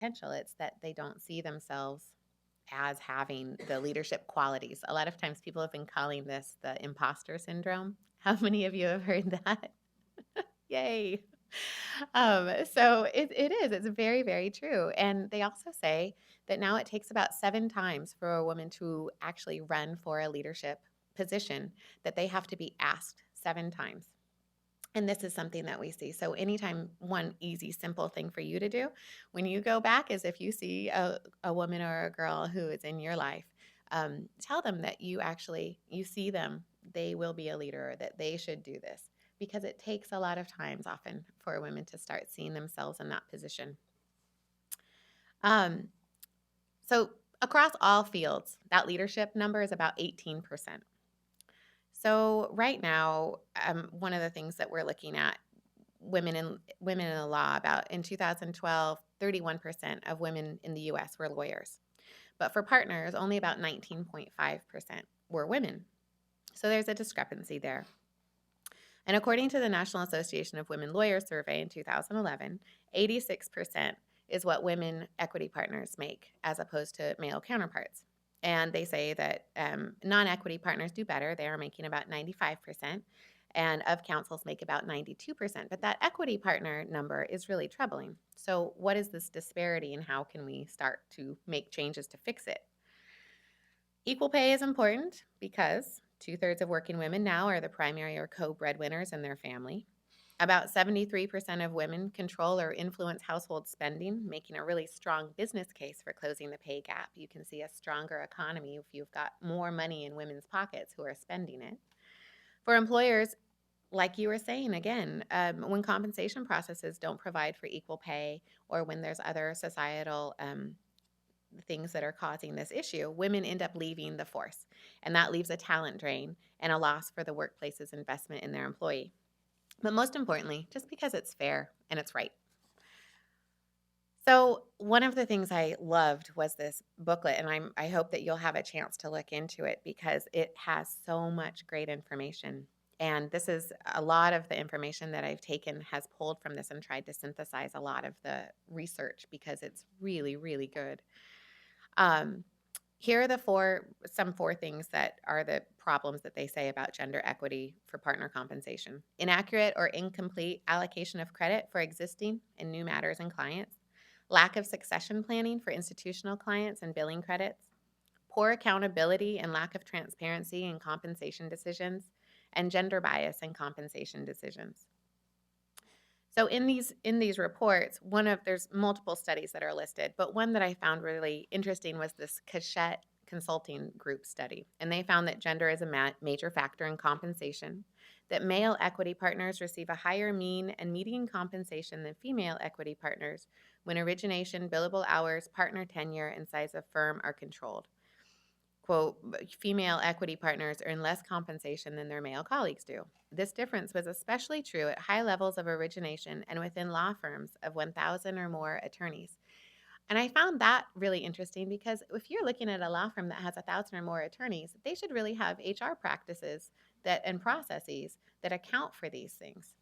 potential. It's that they don't see themselves as having the leadership qualities. A lot of times people have been calling this the imposter syndrome. How many of you have heard that? Yay. So it is. It's very, very true. And they also say that now it takes about 7 times for a woman to actually run for a leadership position, that they have to be asked 7 times. And this is something that we see. So anytime, one easy, simple thing for you to do when you go back is if you see a woman or a girl who is in your life, tell them that you see them, they will be a leader, or that they should do this, because it takes a lot of times often for women to start seeing themselves in that position. Um, so across all fields, that leadership number is about 18%. So right now, one of the things that we're looking at, women in the law, about in 2012, 31% of women in the US were lawyers. But for partners, only about 19.5% were women. So there's a discrepancy there. And according to the National Association of Women Lawyers survey in 2011, 86% is what women equity partners make as opposed to male counterparts. And they say that non-equity partners do better. They are making about 95%, and of counsels make about 92%. But that equity partner number is really troubling. So what is this disparity, and how can we start to make changes to fix it? Equal pay is important because 2/3 of working women now are the primary or co-breadwinners in their family. About 73% of women control or influence household spending, making a really strong business case for closing the pay gap. You can see a stronger economy if you've got more money in women's pockets who are spending it. For employers, like you were saying again, when compensation processes don't provide for equal pay, or when there's other societal things that are causing this issue, women end up leaving the force. And that leaves a talent drain and a loss for the workplace's investment in their employee. But most importantly, just because it's fair and it's right. So one of the things I loved was this booklet, and I hope that you'll have a chance to look into it because it has so much great information. And this is a lot of the information that I've taken has pulled from this and tried to synthesize a lot of the research because it's really, really good. Um, Here are some four things that are the problems that they say about gender equity for partner compensation: inaccurate or incomplete allocation of credit for existing and new matters and clients, lack of succession planning for institutional clients and billing credits, poor accountability and lack of transparency in compensation decisions, and gender bias in compensation decisions. So in these reports, there's multiple studies that are listed, but one that I found really interesting was this Cachette Consulting Group study, and they found that gender is a major factor in compensation, that male equity partners receive a higher mean and median compensation than female equity partners when origination, billable hours, partner tenure, and size of firm are controlled. Quote, female equity partners earn less compensation than their male colleagues do. This difference was especially true at high levels of origination and within law firms of 1,000 or more attorneys. And I found that really interesting because if you're looking at a law firm that has 1,000 or more attorneys, they should really have HR practices and processes that account for these things.